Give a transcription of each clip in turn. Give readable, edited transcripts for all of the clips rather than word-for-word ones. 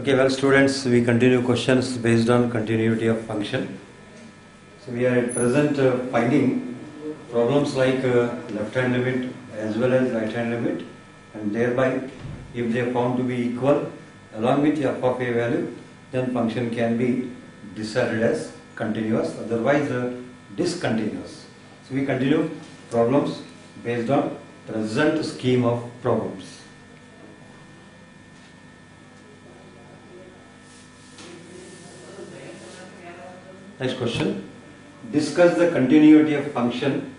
Okay, well students, we continue questions based on continuity of function. So we are at present finding problems like left hand limit as well as right hand limit, and thereby if they are found to be equal along with f of a value, then function can be decided as continuous, otherwise discontinuous. So we continue problems based on present scheme of problems. Next question. Discuss the continuity of function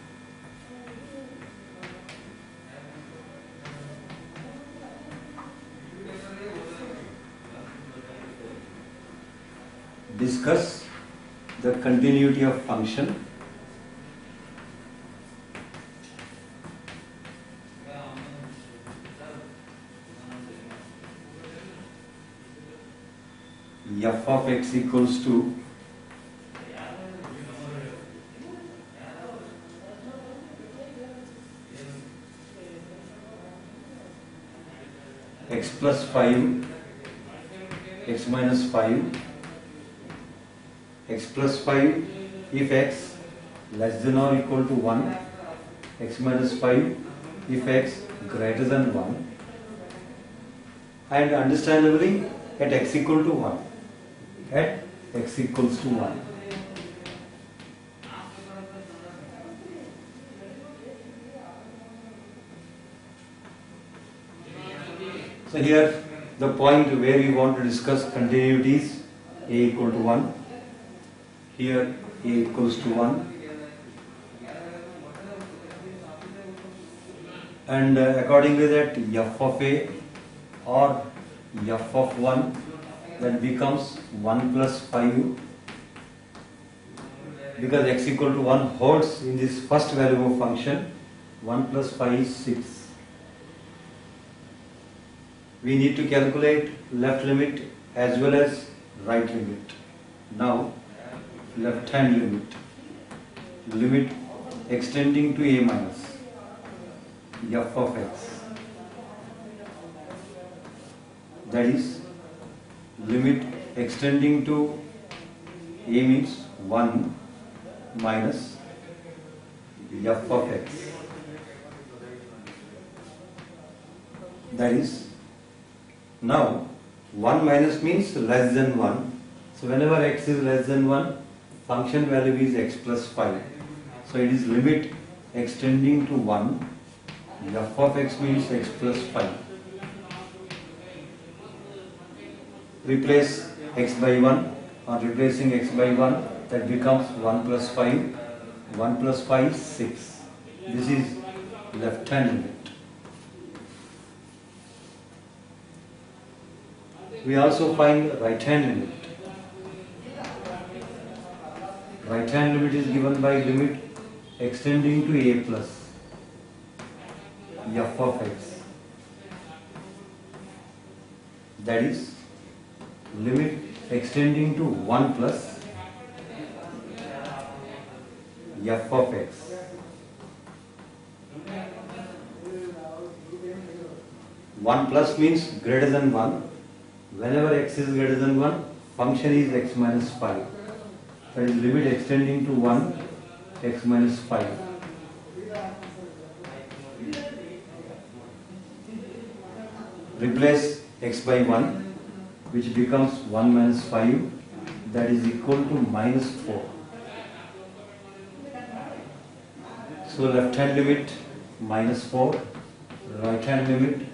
f of x equals to x plus 5, x minus 5, x plus 5 if x less than or equal to 1, x minus 5 if x greater than 1, and understandably at x equal to 1. At x equals to 1. So here the point where we want to discuss continuity is a equal to 1. Here a equals to 1. And accordingly that f of a or f of 1 that becomes 1 plus 5, because x equal to 1 holds in this first value of function. 1 plus 5 is 6. We need to calculate left limit as well as right limit. Now left hand limit extending to a minus f of x, that is limit extending to a means 1 minus f of x, that is now 1 minus means less than 1. So whenever x is less than 1, function value is x plus 5. So it is limit extending to 1. F of x means x plus 5. Replace x by 1. On replacing x by 1, that becomes 1 plus 5. 1 plus 5 is 6. This is left hand limit. We also find right hand limit. Right hand limit is given by limit extending to a plus f of x, that is limit extending to 1 plus f of x. One plus means greater than 1. Whenever x is greater than 1, function is x minus 5. That is limit extending to 1, x minus 5. Replace x by 1, which becomes 1 minus 5, that is equal to minus 4. So left hand limit minus 4, right hand limit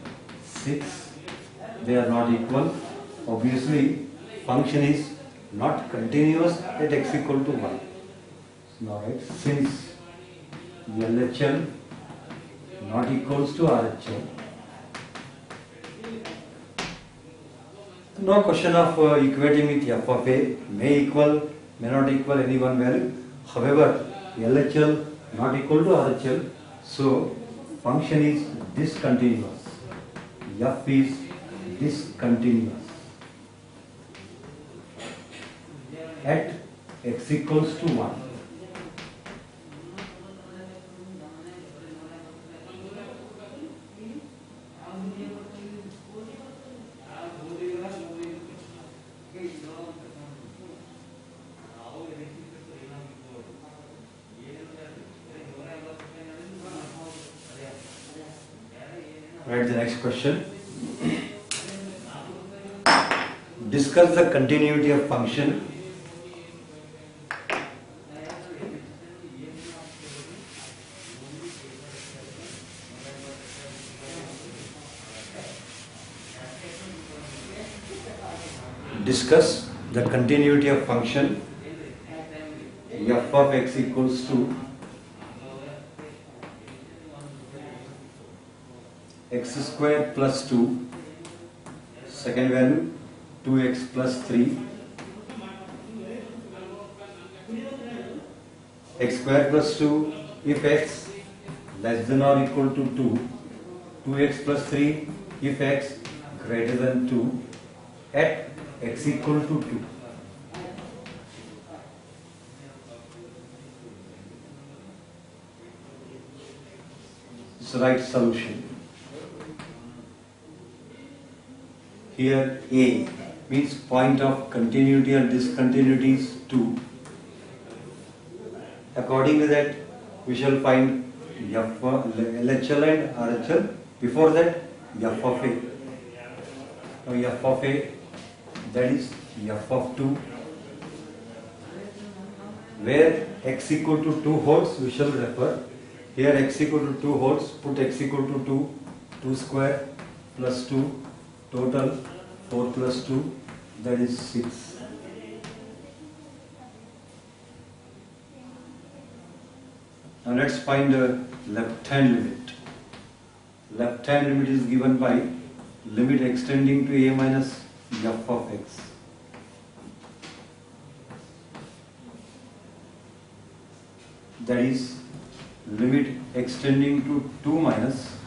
6. They are not equal. Obviously, function is not continuous at x equal to 1. Now, right, since LHL not equals to RHL, no question of equating with f of a, may equal, may not equal any one value. However, LHL not equal to RHL, so function is discontinuous. F is discontinuous at x equals to 1. Write the next question. Discuss the continuity of function f of x equals to x square plus 2, second value 2x plus 3, x square plus 2 if x less than or equal to 2, 2x plus 3 if x greater than 2 at x equal to 2. So write solution. Here A means point of continuity or discontinuity is 2. According to that, we shall find LHL and RHL. Before that, f of A. Now f of A, that is f of 2. Where x equal to 2 holds, we shall refer. Here x equal to 2 holds, put x equal to 2, 2 square plus 2, total 4 plus 2, that is 6. Now let's find the left hand limit. Left hand limit is given by limit extending to a minus f of x. That is limit extending to 2 minus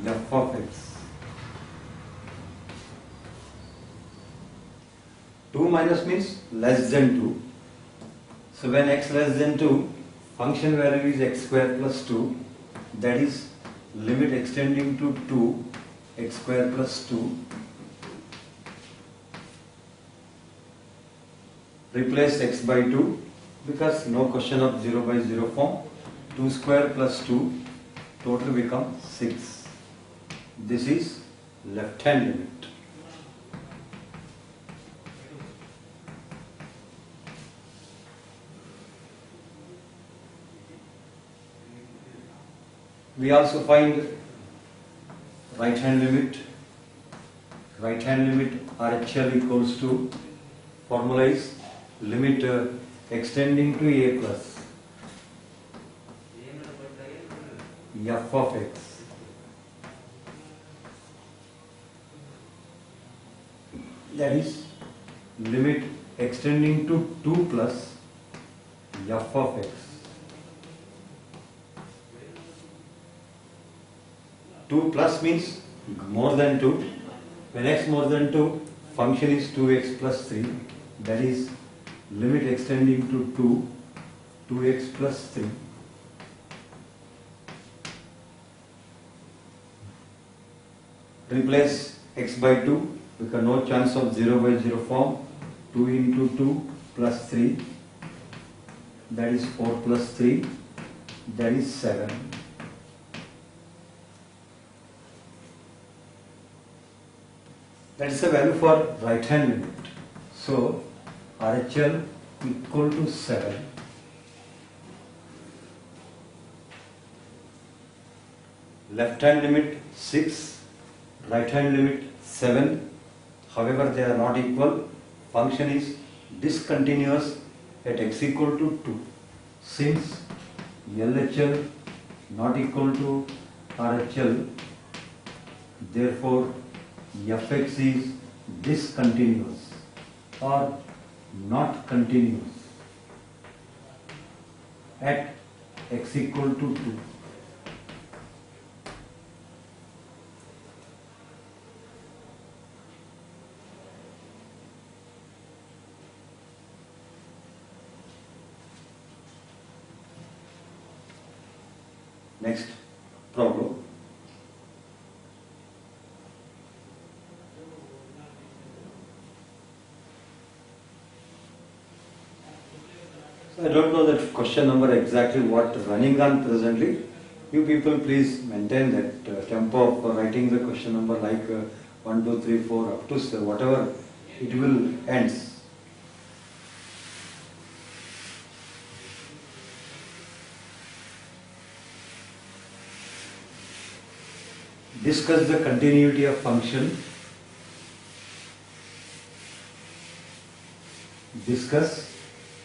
f of x. 2 minus means less than 2. So when x less than 2, function value is x square plus 2. That is limit extending to 2, x square plus 2. Replace x by 2 because no question of 0 by 0 form. 2 square plus 2, total becomes 6. This is left hand limit. We also find right hand limit. Right hand limit RHL equals to, formula is limit extending to a plus f of x. That is limit extending to 2 plus f of x. 2 plus means more than 2. When x more than 2, function is 2x plus 3. That is limit extending to 2, 2x plus 3. Replace x by 2 because no chance of 0 by 0 form. 2 into 2 plus 3, that is 4 plus 3, that is 7. That is the value for right hand limit. So RHL equal to 7. Left hand limit 6, right hand limit 7. However, they are not equal. Function is discontinuous at x equal to 2. Since LHL not equal to RHL, therefore fx is discontinuous or not continuous at x equal to 2. Next problem. So I don't know that question number exactly what running on presently. You people please maintain that tempo of writing the question number like 1, 2, 3, 4 up to whatever it will ends. Discuss the continuity of function. Discuss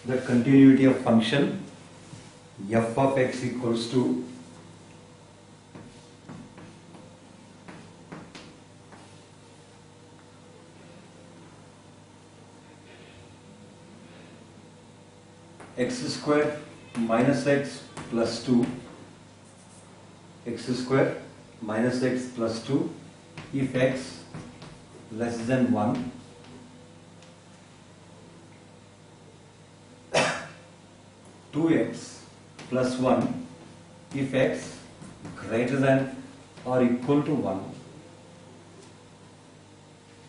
the continuity of function f of x equals to x square minus x plus 2, x square minus x plus 2 if x less than 1, 2x plus 1 if x greater than or equal to 1.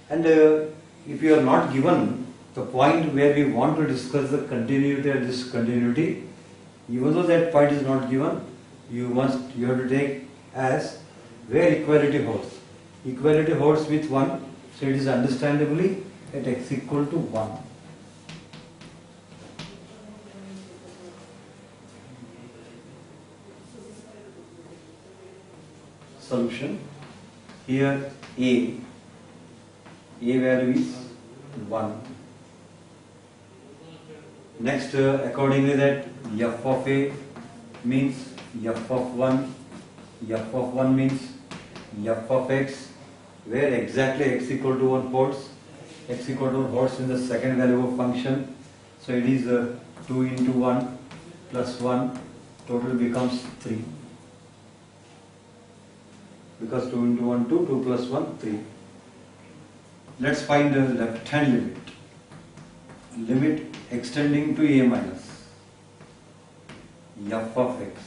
And if you are not given the point where we want to discuss the continuity or discontinuity, even though that point is not given, you have to take as where equality holds. Equality holds with 1, so it is understandably at x equal to 1. Solution. Here a value is 1. Next, accordingly that f of a means f of 1, f of 1 means f of x, where exactly x equal to 1 holds. X equal to 1 holds in the second value of function, so it is 2 into 1 plus 1, total becomes 3. Because 2 into 1, 2, 2 plus 1, 3. Let's find the left hand limit. Limit extending to a minus f of x.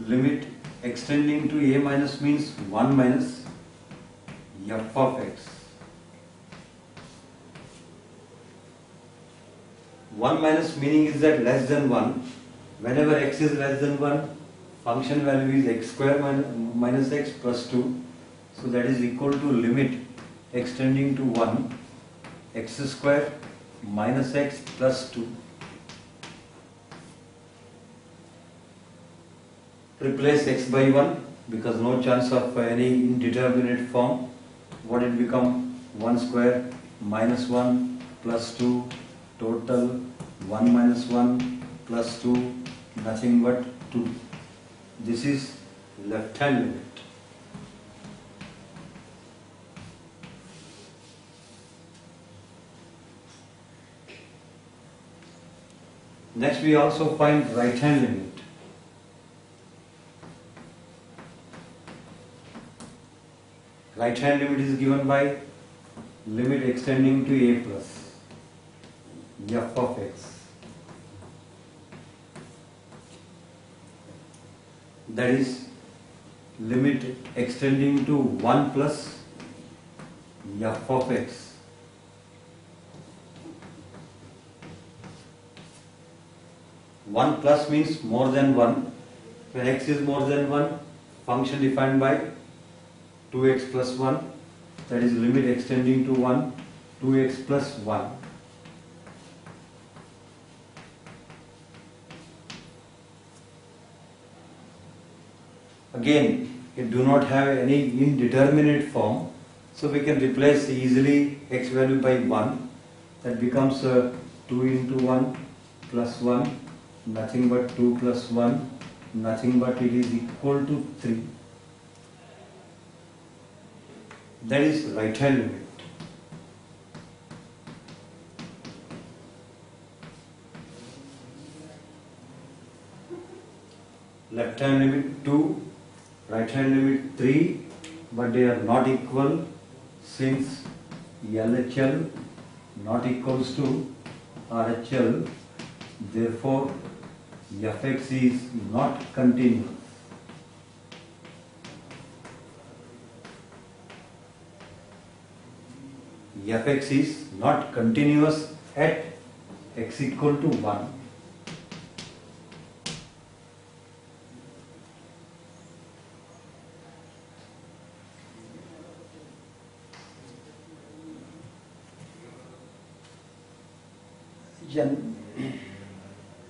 Limit extending to a minus means 1 minus f of x. 1 minus meaning is that less than 1. Whenever x is less than 1, function value is x square minus x plus 2. So that is equal to limit extending to 1, x square minus x plus 2. Replace x by 1 because no chance of any indeterminate form. What it become? 1 square minus 1 plus 2, total 1 minus 1 plus 2, nothing but 2. This is left hand limit. Next we also find right hand limit. Right hand limit is given by limit extending to a plus f of x. That is limit extending to 1 plus f of x. One plus means more than 1. When x is more than 1, function defined by 2x plus 1, that is limit extending to 1, 2x plus 1. Again, it do not have any indeterminate form, so we can replace easily x value by 1. That becomes 2 into 1 plus 1, nothing but 2 plus 1, nothing but it is equal to 3. That is right hand limit. Left hand limit 2, right hand limit 3, but they are not equal since LHL not equals to RHL, therefore fx is not continuous. Fx is not continuous at x equal to 1.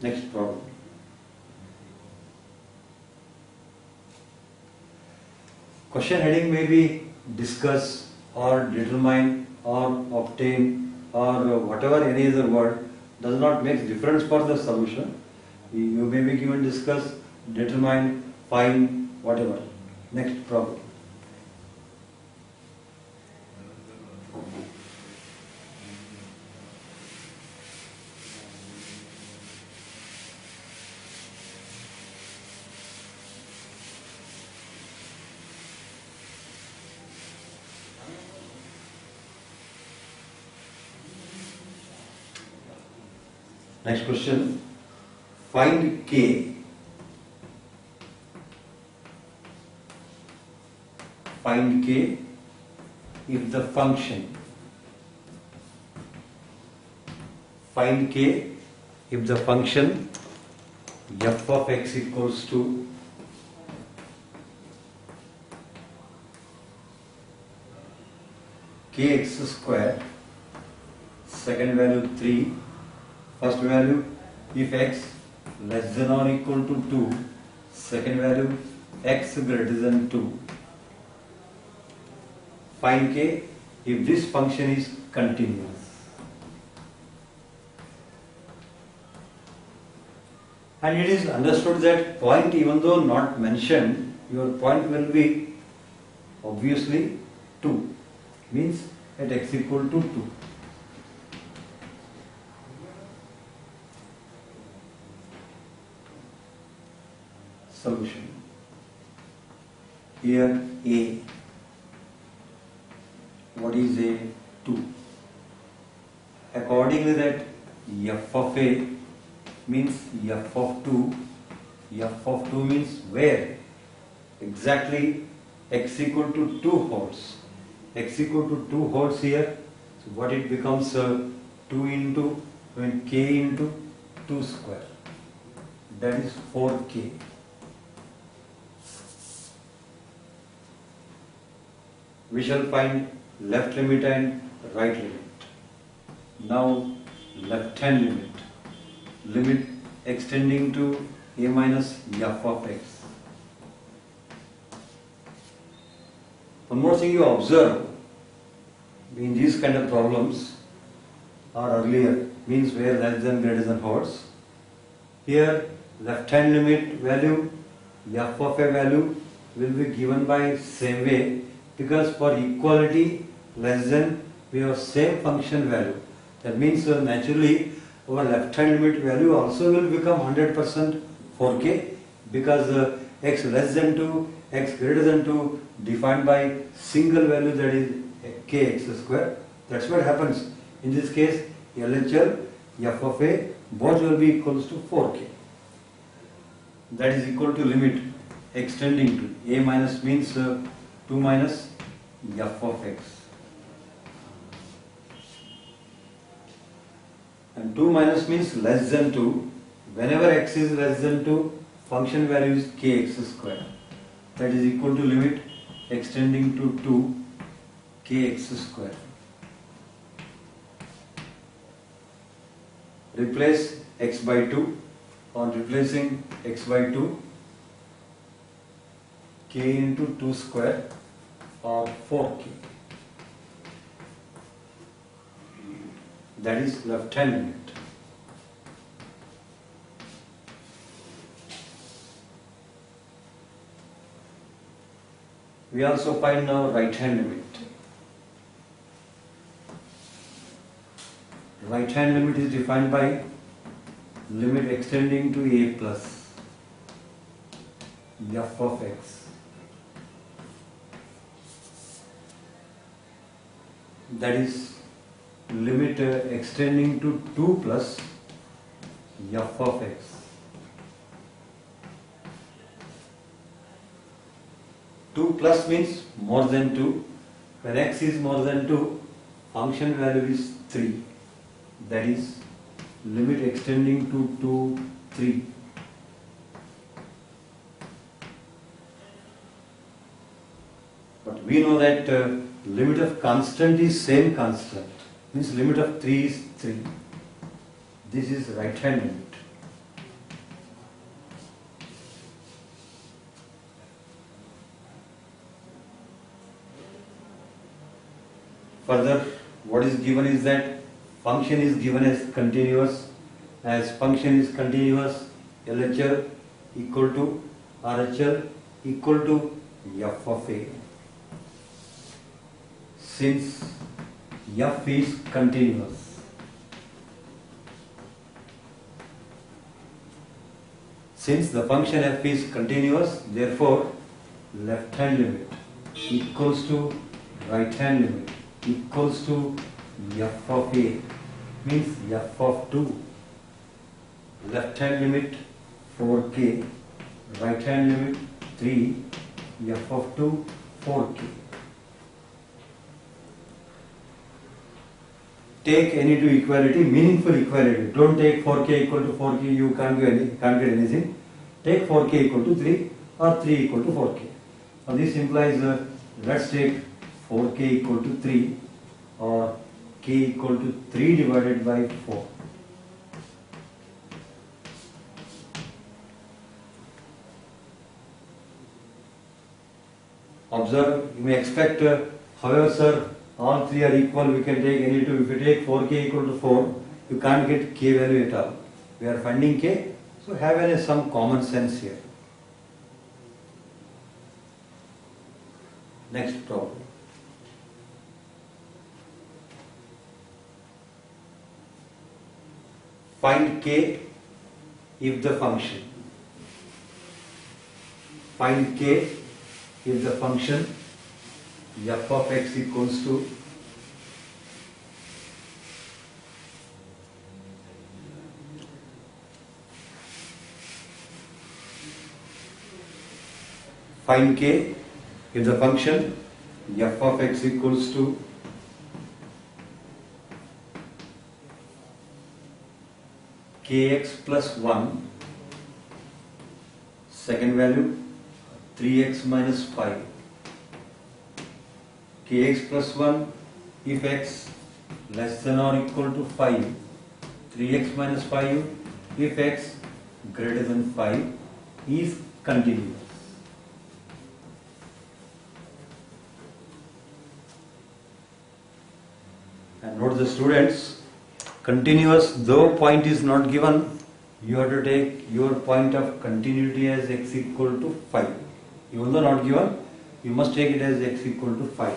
Next problem. Question heading may be discuss or determine or obtain or whatever any other word does not make difference for the solution. You may be given discuss, determine, find, whatever. Next problem. Next question. Find K. Find K if the function. Find K if the function f of x equals to kx square, second value 3, first value if x less than or equal to 2, second value x greater than 2. Find K if this function is continuous. And it is understood that point, even though not mentioned, your point will be obviously 2, means at x equal to 2. Solution. Here A. What is A? 2. Accordingly that f of A means f of 2. F of 2 means where? Exactly x equal to 2 holds. X equal to 2 holds here. So what it becomes 2 into k into 2 square. That is 4k. We shall find left limit and right limit. Now left hand limit. Limit extending to a minus f of x. One more thing you observe in these kind of problems or earlier means where less than greater than holds. Here left hand limit value f of a value will be given by same way, because for equality less than we have same function value. That means naturally our left hand limit value also will become 100% 4k, because x less than 2, x greater than 2 defined by single value, that is kx square. That's what happens. In this case LHL f of a both will be equals to 4k. That is equal to limit extending to a minus means 2 minus f of x. And 2 minus means less than 2. Whenever x is less than 2, function value is kx square. That is equal to limit extending to 2 kx square. Replace x by 2. On replacing x by 2, k into 2 square or 4k. That is left hand limit. We also find now right hand limit. Right hand limit is defined by limit extending to a plus f of x. That is limit extending to 2 plus f of x. 2 plus means more than 2. When x is more than 2, function value is 3. That is limit extending to 2, 3. But we know that limit of constant is same constant. Means limit of 3 is 3. This is right hand limit. Further, what is given is that function is given as continuous. As function is continuous, LHL equal to RHL equal to f of a. Since f is continuous, since the function f is continuous, therefore left hand limit equals to right hand limit equals to f of a, means f of 2. Left hand limit 4k, right hand limit 3, f of 2 4k. Take any two equality, meaningful equality. Don't take 4k equal to 4k, you can't get anything. Take 4k equal to 3 or 3 equal to 4k. Now this implies let's take 4k equal to 3 or k equal to 3 divided by 4. Observe, you may expect, however sir, all three are equal, we can take any two. If you take 4k equal to 4, you can't get k value at all. We are finding k, so have some common sense here. Next problem. Find k if the function. Find k if the function f of x equals to find k if the function f of x equals to kx plus 1, second value 3x minus 5, kx plus 1 if x less than or equal to 5, 3x minus 5 if x greater than 5 is continuous. And note the students, continuous, though point is not given, you have to take your point of continuity as x equal to 5. Even though not given, you must take it as x equal to 5.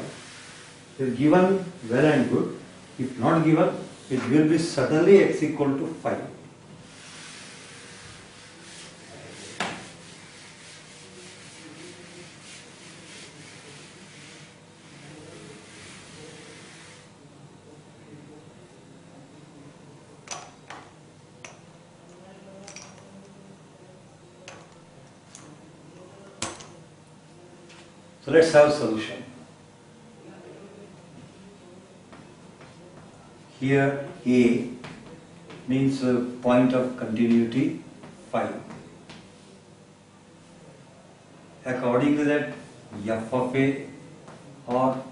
If given, well and good. If not given, it will be certainly x equal to 5. So let's have a solution. Here A means a point of continuity 5. According to that, f of A or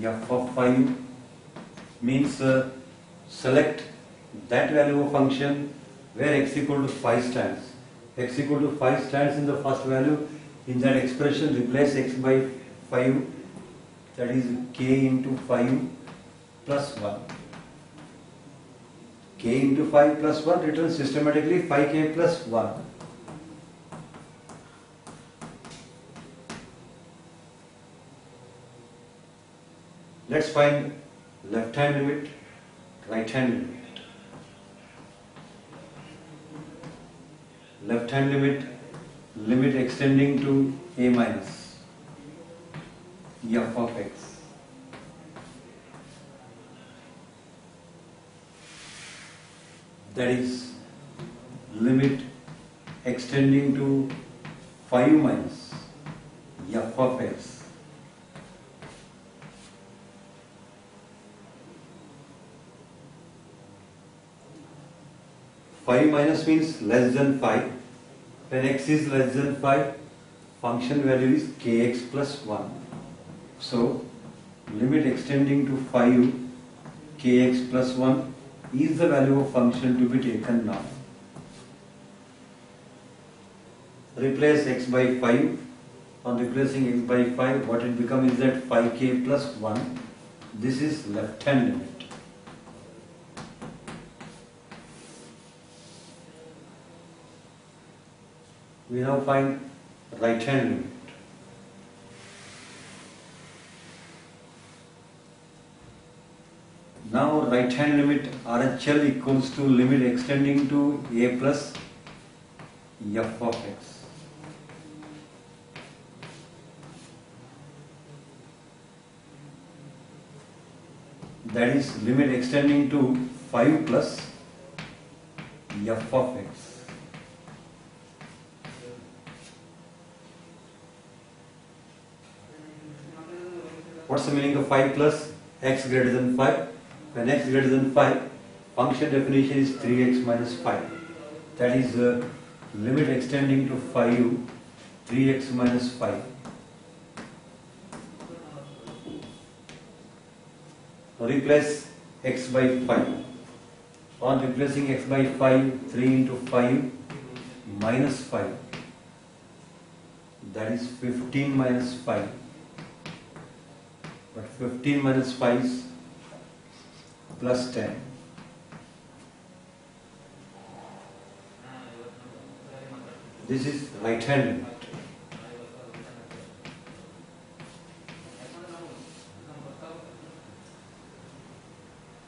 f of 5 means select that value of function where x equal to 5 stands. X equal to 5 stands in the first value. In that expression, replace x by 5, that is k into 5 plus 1. K into 5 plus 1 returns systematically 5k plus 1. Let's find left hand limit, right hand limit. Left hand limit, limit extending to a minus f of x. That is limit extending to 5 minus f of x. Five minus means less than 5. When x is less than 5, function value is kx plus 1. So, limit extending to 5 kx plus 1 is the value of function to be taken now? Replace x by 5. On replacing x by 5, what it becomes is that 5k plus 1. This is left hand limit. We now find right hand limit. Now right hand limit RHL equals to limit extending to a plus f of x. That is limit extending to 5 plus f of x. What's the meaning of 5 plus x greater than 5? When x greater than 5, function definition is 3x minus 5. That is limit extending to 5, 3x minus 5. Now replace x by 5. On replacing x by 5, 3 into 5 minus 5. That is 15 minus 5. But 15 minus 5 is plus 10. This is right hand limit.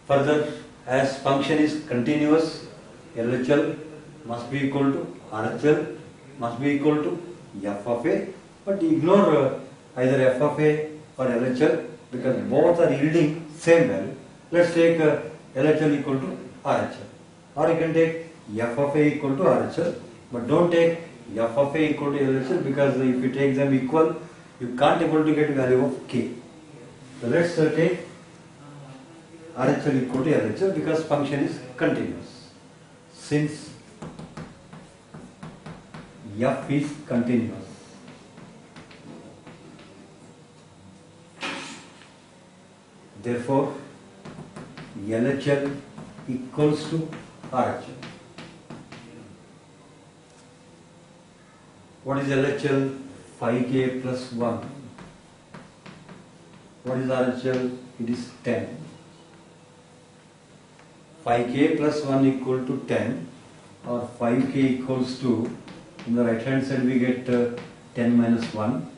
Further, as function is continuous, LHL must be equal to RHL must be equal to f of a, but ignore either f of a or LHL because both are yielding same value. Let's take LHL equal to RHL, or you can take f of a equal to RHL, but don't take f of a equal to LHL because if you take them equal, you can't able to get value of k. So let's take RHL equal to LHL because function is continuous. Since f is continuous, therefore LHL equals to RHL. What is LHL? 5k plus 1. What is RHL? It is 10. 5k plus 1 equal to 10, or 5k equals to, on the right hand side we get 10 minus 1,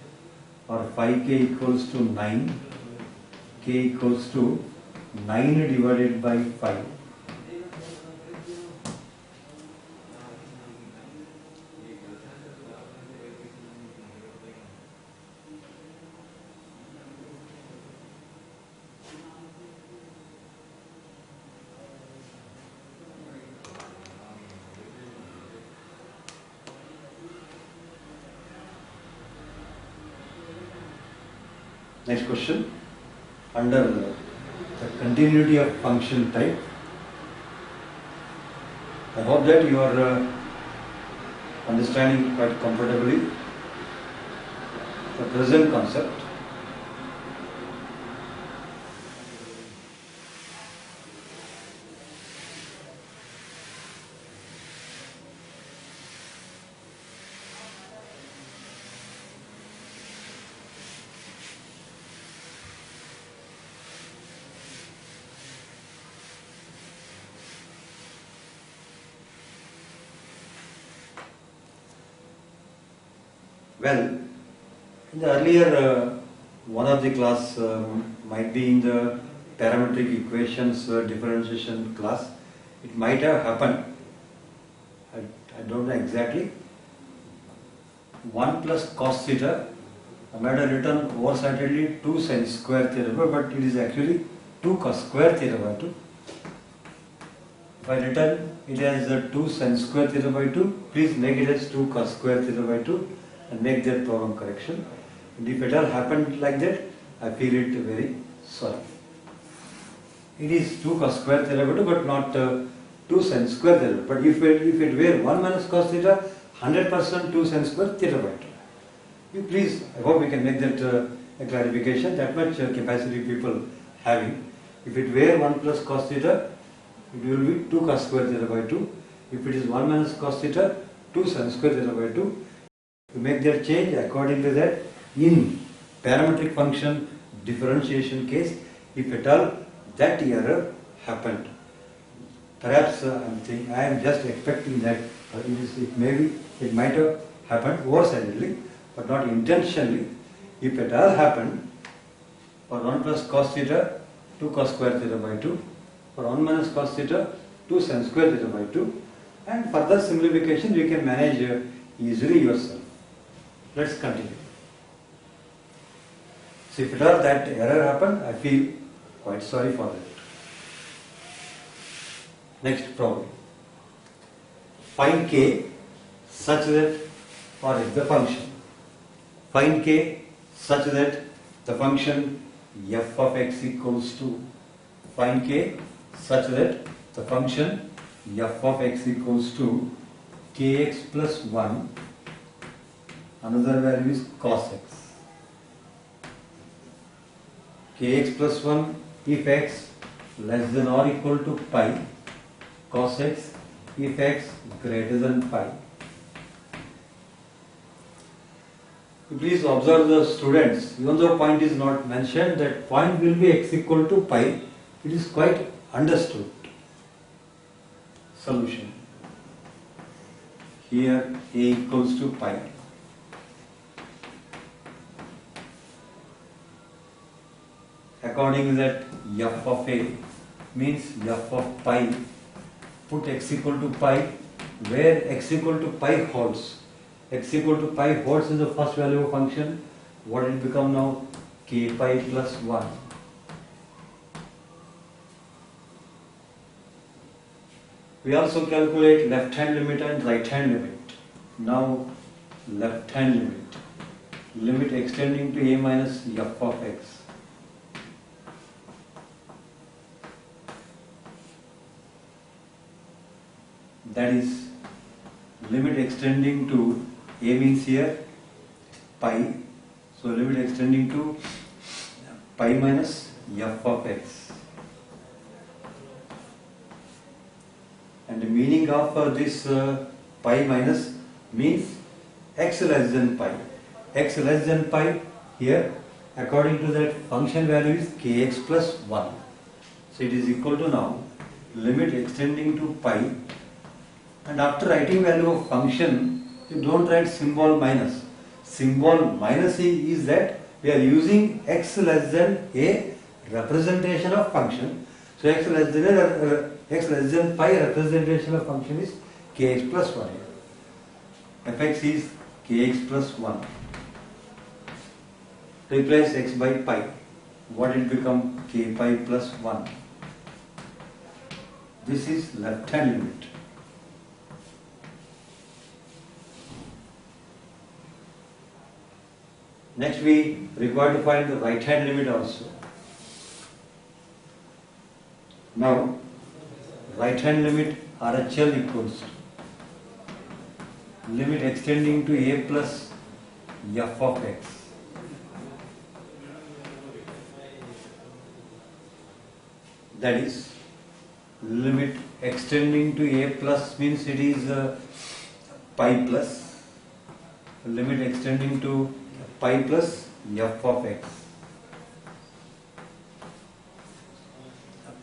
or 5k equals to 9, k equals to 9 divided by 5. Next question. Under the continuity of function type, I hope that you are understanding quite comfortably the present concept. Well, in the earlier one of the class might be in the parametric equations differentiation class, it might have happened, I don't know exactly, 1 plus cos theta, I might have written oversightedly 2 sin square theta, but it is actually 2 cos square theta by 2. If I written it as 2 sin square theta by 2, please make it as 2 cos square theta by 2 and make that problem correction. And if it all happened like that, I feel it very sorry. It is 2 cos square theta by 2, but not 2 sin square theta. But if it were 1 minus cos theta, 100% 2 sin square theta by 2. You please, I hope we can make that a clarification. That much capacity people having. If it were 1 plus cos theta, it will be 2 cos square theta by 2. If it is 1 minus cos theta, 2 sin square theta by 2. To make that change according to that in parametric function differentiation case, if at all that error happened. Perhaps I am just expecting that it might have happened oversizedly, but not intentionally. If at all happened, for 1 plus cos theta, 2 cos square theta by 2, for 1 minus cos theta, 2 sin square theta by 2, and further simplification you can manage easily yourself. Let's continue. So if at all that error happened, I feel quite sorry for that. Next problem. Find k such that, or if the function, find k such that the function f of x equals to, find k such that the function f of x equals to kx plus 1, another value is cos x. Kx plus 1 if x less than or equal to pi, cos x if x greater than pi. Please observe the students, even though point is not mentioned, that point will be x equal to pi, it is quite understood. Solution. Here a equals to pi. According to that, f of a means f of pi. Put x equal to pi where x equal to pi holds. X equal to pi holds is the first value of function. What will become now? K pi plus 1. We also calculate left hand limit and right hand limit. Now left hand limit. Limit extending to a minus f of x. That is limit extending to a means here pi, so limit extending to pi minus f of x. And the meaning of this pi minus means x less than pi. X less than pi here, according to that function value is kx plus 1. So it is equal to now limit extending to pi. And after writing value of function, you don't write symbol minus. Symbol minus is that we are using x less than a representation of function. So x less than pi representation of function is kx plus 1 here. Fx is kx plus 1. Replace x by pi. What will become? K pi plus 1. This is left hand limit. Next we require to find the right hand limit also. Now right hand limit RHL equals to limit extending to a plus f of x. That is limit extending to a plus means it is pi plus, limit extending to pi plus f of x.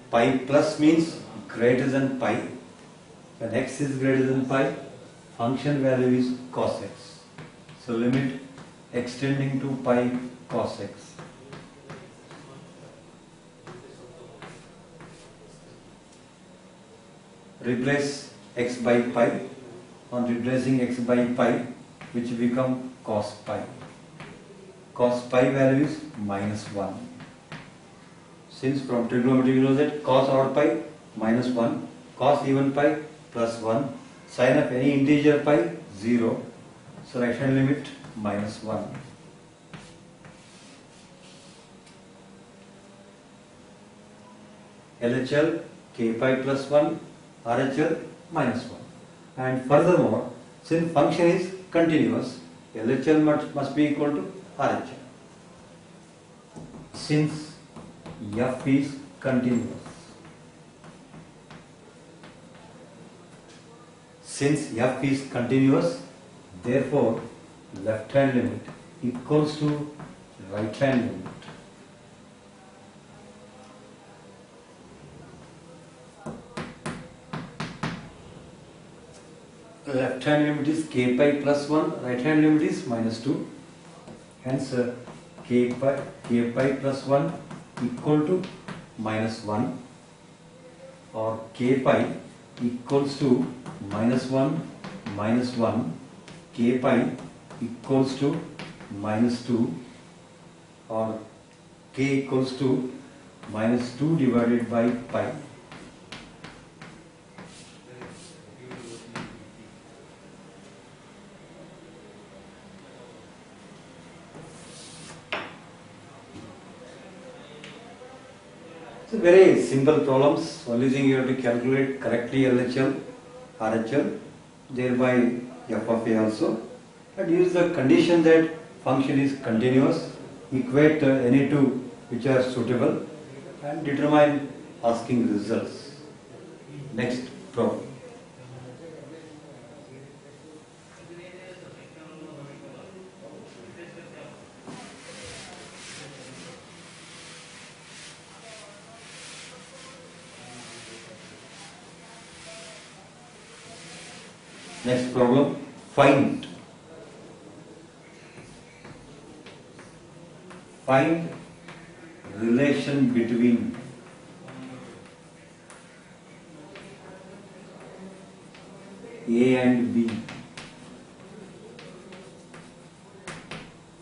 Pi plus means greater than pi. When x is greater than pi, function value is cos x. So limit extending to pi cos x. Replace x by pi. On replacing x by pi, which become cos pi. Cos pi value is minus 1. Since from trigonometry you know that cos odd pi minus 1, cos even pi plus 1, sin of any integer pi 0. So right hand limit minus 1. LHL k pi plus 1, RHL minus 1. And furthermore, since function is continuous, LHL must be equal to RHL. Since f is continuous. since f is continuous, therefore left hand limit equals to right hand limit. Left hand limit is k pi plus 1, right hand limit is minus 2. Hence k pi plus 1 equal to minus 1, or k pi equals to minus 1 minus 1, k pi equals to minus 2, or k equals to minus 2 divided by pi. So very simple problems. Only thing you have to calculate correctly LHL, RHL, thereby f of a also, and use the condition that function is continuous. Equate any two which are suitable and determine asking results. Next problem. Next problem, find relation between A and B.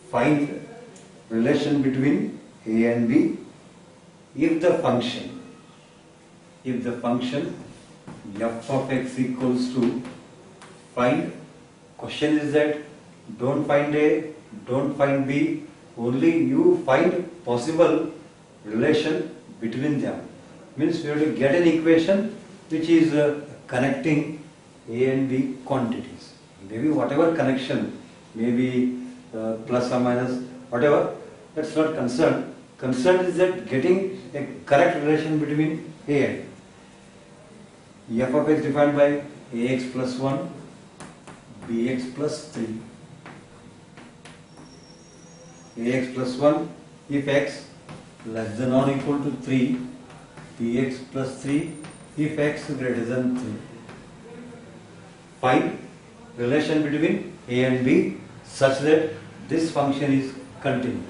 Find relation between A and B if the function f of x equals to, find, question is that don't find A, don't find B, only you find possible relation between them. Means we have to get an equation which is connecting A and B quantities. Maybe whatever connection, maybe plus or minus, whatever, that's not concerned. Concern is that getting a correct relation between A and B. F of x defined by ax plus 1, bx plus 3. Ax plus 1 if x less than or equal to 3, bx plus 3 if x greater than 3. Find relation between A and B such that this function is continuous.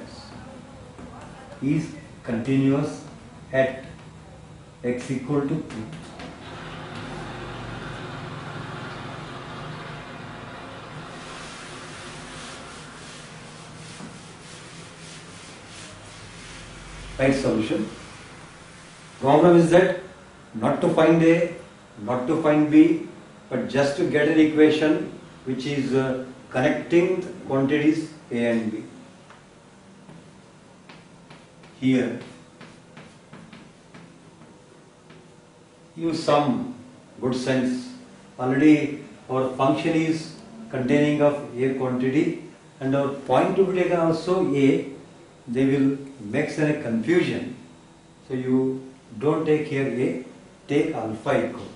Is continuous at x equal to 3. Right solution. Problem is that not to find A, not to find B, but just to get an equation which is connecting quantities A and B. Here, use some good sense. Already our function is containing of A quantity and our point to be taken also A. They will make a confusion. So you don't take here A, take alpha equal to.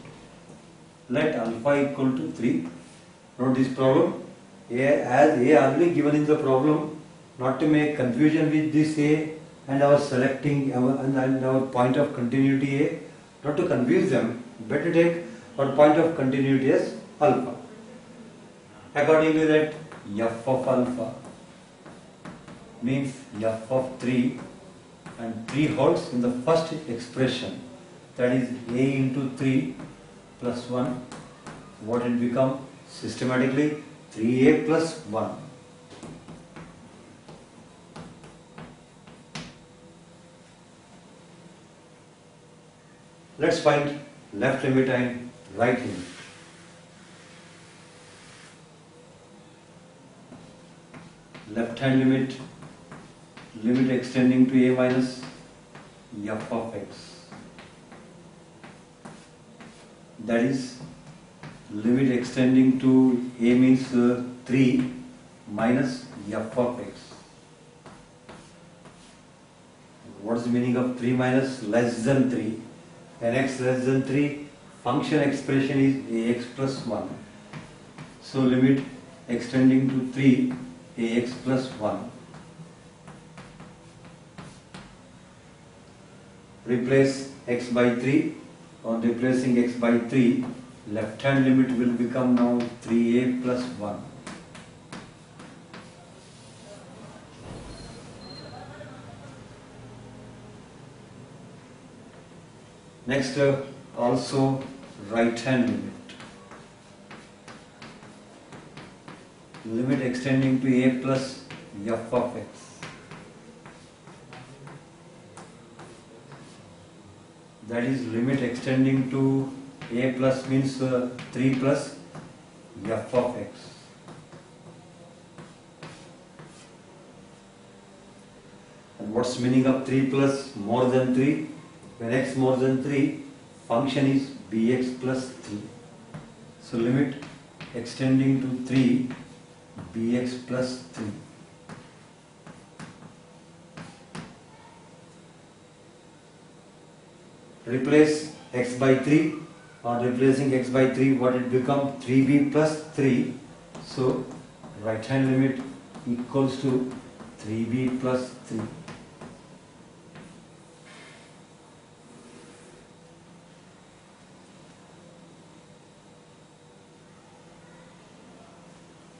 Let alpha equal to 3. Note this problem. As A already given in the problem, not to make confusion with this A and our selecting and our point of continuity A, not to confuse them, better take our point of continuity as alpha. Accordingly, that f of alpha means f of 3, and 3 holds in the first expression, that is A into 3 plus 1. What it become systematically? 3A plus 1. Let's find left limit and right limit. Left hand limit, limit extending to A minus f of x. That is limit extending to A means 3 minus f of x. What is the meaning of 3 minus? Less than 3. When x less than 3, function expression is ax plus 1. So limit extending to 3 ax plus 1. Replace x by 3. On replacing x by 3, left hand limit will become now 3a plus 1. Next, also right hand limit. Limit extending to a plus f of x. That is limit extending to a plus means 3 plus f of x. And what's meaning of 3 plus more than 3? When x more than 3, function is bx plus 3. So limit extending to 3 bx plus 3. Replace x by 3. On replacing x by 3, what it become? 3b plus 3. So right hand limit equals to 3b plus 3.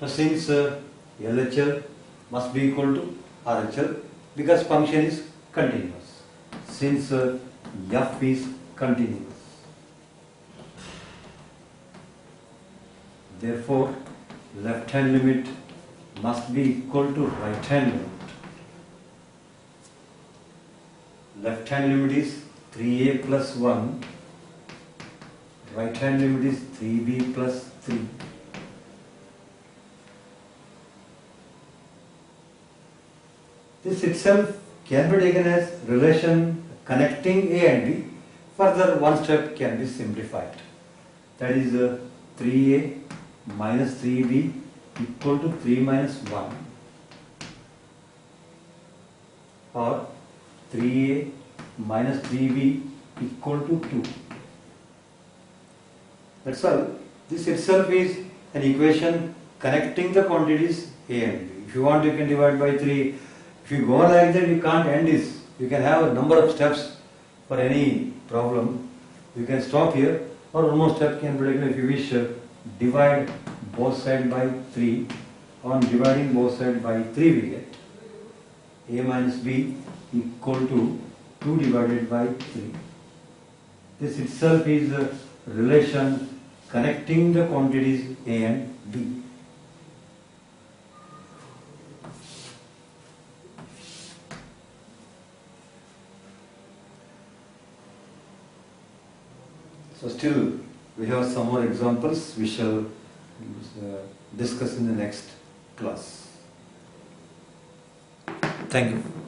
Now since LHL must be equal to RHL because function is continuous. Since f is continuous. Therefore, left hand limit must be equal to right hand limit. Left hand limit is 3a plus 1. Right hand limit is 3b plus 3. This itself can be taken as relation connecting A and B. Further, one step can be simplified. That is 3A minus 3B equal to 3 minus 1. Or 3A minus 3B equal to 2. That's all. This itself is an equation connecting the quantities A and B. If you want, you can divide by 3. If you go like that, you can't end this. You can have a number of steps for any problem. You can stop here, or one more step can be taken if you wish. Divide both sides by 3. On dividing both sides by 3, we get a minus b equal to 2 divided by 3. This itself is a relation connecting the quantities A and B. So still we have some more examples we shall discuss in the next class. Thank you.